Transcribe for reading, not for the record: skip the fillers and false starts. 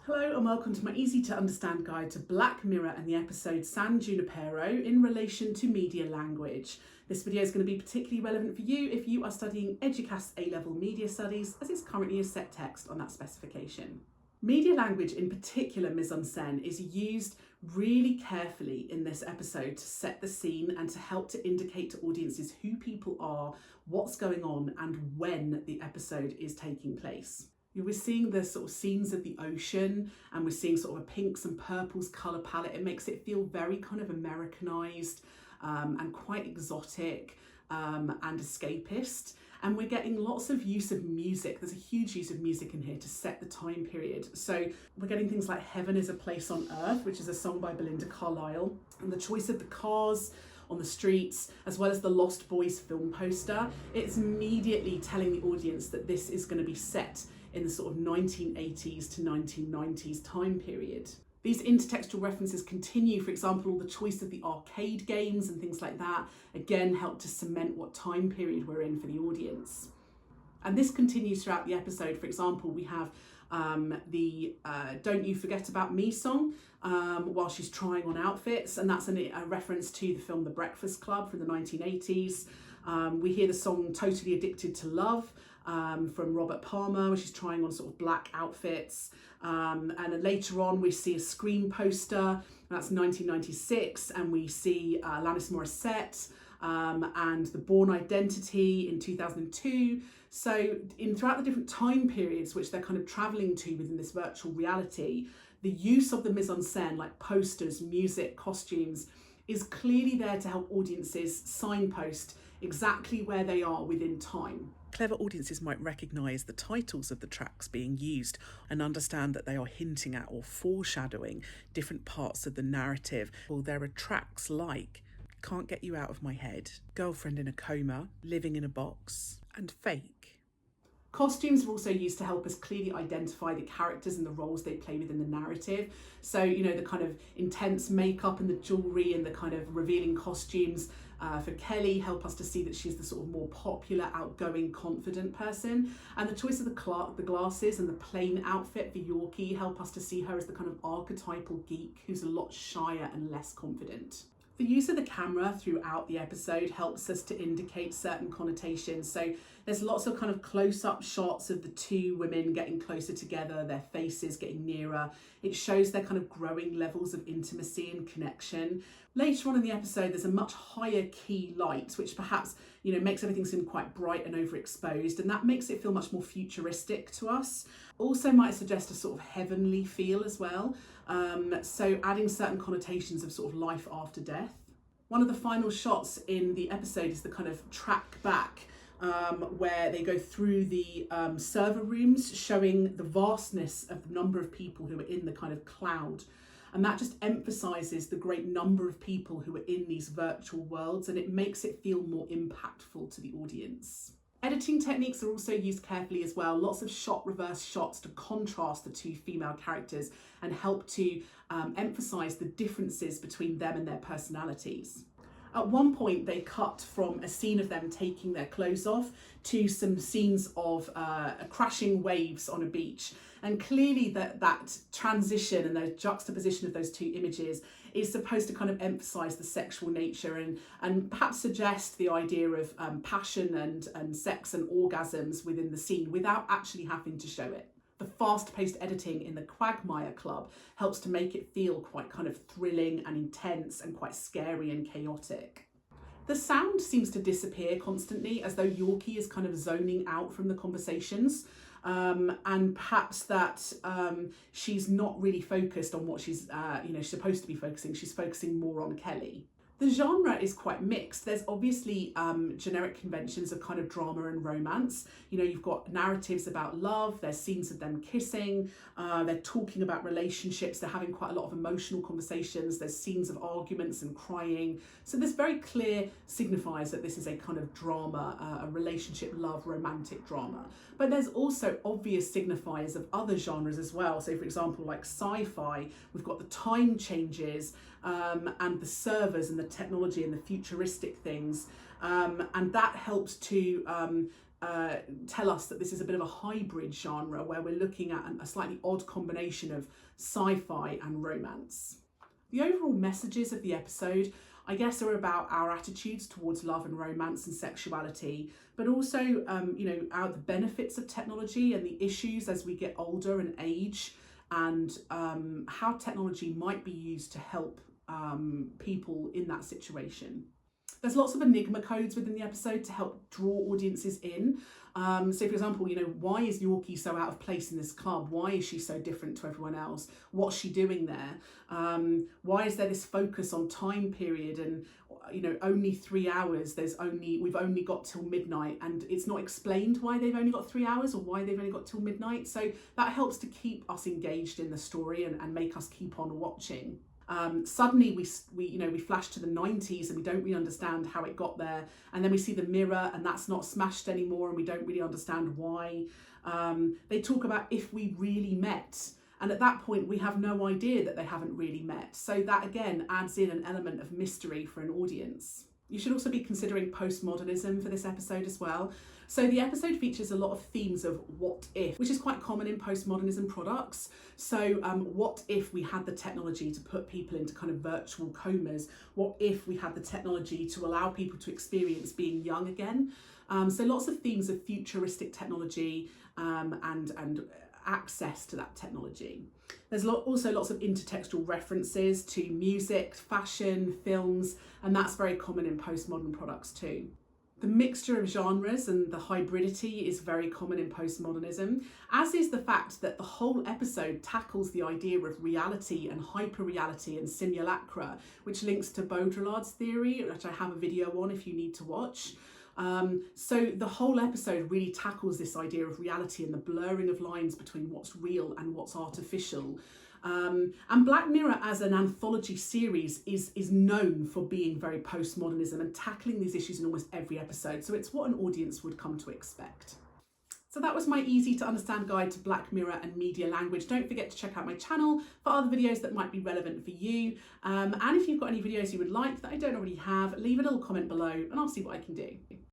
Hello and welcome to my easy to understand guide to Black Mirror and the episode San Junipero in relation to media language. This video is going to be particularly relevant for you if you are studying Eduqas A-level media studies, as it's currently a set text on that specification. Media language, in particular mise-en-scène, is used really carefully in this episode to set the scene and to help to indicate to audiences who people are, what's going on and when the episode is taking place. We're seeing the sort of scenes of the ocean and we're seeing sort of a pinks and purples colour palette. It makes it feel very kind of Americanized and quite exotic and escapist. And we're getting lots of use of music. There's a huge use of music in here to set the time period. So we're getting things like Heaven is a Place on Earth, which is a song by Belinda Carlisle, and the choice of the cars on the streets, as well as the Lost Boys film poster. It's immediately telling the audience that this is going to be set in the sort of 1980s to 1990s time period. These intertextual references continue. For example, the choice of the arcade games and things like that, again, help to cement what time period we're in for the audience. And this continues throughout the episode. For example, we have the Don't You Forget About Me song while she's trying on outfits, and that's a reference to the film The Breakfast Club from the 1980s. We hear the song Totally Addicted to Love from Robert Palmer, where she's trying on sort of black outfits. And then later on we see a Scream poster, that's 1996, and we see Alanis Morissette and The Bourne Identity in 2002. So throughout the different time periods which they're kind of travelling to within this virtual reality, the use of the mise-en-scène, like posters, music, costumes, is clearly there to help audiences signpost exactly where they are within time. Clever audiences might recognise the titles of the tracks being used and understand that they are hinting at or foreshadowing different parts of the narrative. Well, there are tracks like Can't Get You Out of My Head, Girlfriend in a Coma, Living in a Box, and Fake. Costumes are also used to help us clearly identify the characters and the roles they play within the narrative. So, the kind of intense makeup and the jewellery and the kind of revealing costumes for Kelly help us to see that she's the sort of more popular, outgoing, confident person. And the choice of the glasses and the plain outfit for Yorkie help us to see her as the kind of archetypal geek who's a lot shyer and less confident. The use of the camera throughout the episode helps us to indicate certain connotations. So there's lots of kind of close-up shots of the two women getting closer together, their faces getting nearer. It shows their kind of growing levels of intimacy and connection. Later on in the episode, there's a much higher key light, which perhaps, makes everything seem quite bright and overexposed, and that makes it feel much more futuristic to us. Also might suggest a sort of heavenly feel as well. So adding certain connotations of sort of life after death. One of the final shots in the episode is the kind of track back where they go through the server rooms, showing the vastness of the number of people who are in the kind of cloud. And that just emphasises the great number of people who are in these virtual worlds, and it makes it feel more impactful to the audience. Editing techniques are also used carefully as well. Lots of shot reverse shots to contrast the two female characters and help to emphasise the differences between them and their personalities. At one point, they cut from a scene of them taking their clothes off to some scenes of crashing waves on a beach. And clearly that transition and the juxtaposition of those two images is supposed to kind of emphasise the sexual nature and perhaps suggest the idea of passion and sex and orgasms within the scene without actually having to show it. The fast-paced editing in the Quagmire Club helps to make it feel quite kind of thrilling and intense and quite scary and chaotic. The sound seems to disappear constantly, as though Yorkie is kind of zoning out from the conversations, and perhaps that she's not really focused on what she's supposed to be focusing. She's focusing more on Kelly. The genre is quite mixed. There's obviously generic conventions of kind of drama and romance. You've got narratives about love, there's scenes of them kissing, they're talking about relationships, they're having quite a lot of emotional conversations, there's scenes of arguments and crying. So there's very clear signifiers that this is a kind of drama, a relationship, love, romantic drama. But there's also obvious signifiers of other genres as well. So for example, like sci-fi, we've got the time changes and the servers and the technology and the futuristic things. And that helps to tell us that this is a bit of a hybrid genre where we're looking at a slightly odd combination of sci-fi and romance. The overall messages of the episode, I guess, are about our attitudes towards love and romance and sexuality, but also, the benefits of technology and the issues as we get older and age, and how technology might be used to help people in that situation. There's lots of enigma codes within the episode to help draw audiences in. So, for example, why is Yorkie so out of place in this club? Why is she so different to everyone else? What's she doing there? Why is there this focus on time period and, only 3 hours? We've only got till midnight, and it's not explained why they've only got 3 hours or why they've only got till midnight. So that helps to keep us engaged in the story and make us keep on watching. Suddenly we flash to the 90s and we don't really understand how it got there, and then we see the mirror and that's not smashed anymore and we don't really understand why. They talk about if we really met, and at that point we have no idea that they haven't really met, so that again adds in an element of mystery for an audience. You should also be considering postmodernism for this episode as well. So the episode features a lot of themes of what if, which is quite common in postmodernism products. So what if we had the technology to put people into kind of virtual comas? What if we had the technology to allow people to experience being young again? So lots of themes of futuristic technology and access to that technology. There's also lots of intertextual references to music, fashion, films, and that's very common in postmodern products too. The mixture of genres and the hybridity is very common in postmodernism, as is the fact that the whole episode tackles the idea of reality and hyperreality and simulacra, which links to Baudrillard's theory, which I have a video on if you need to watch. So the whole episode really tackles this idea of reality and the blurring of lines between what's real and what's artificial. And Black Mirror as an anthology series is known for being very postmodernism and tackling these issues in almost every episode. So it's what an audience would come to expect. So that was my easy to understand guide to Black Mirror and media language. Don't forget to check out my channel for other videos that might be relevant for you. And if you've got any videos you would like that I don't already have, leave a little comment below and I'll see what I can do.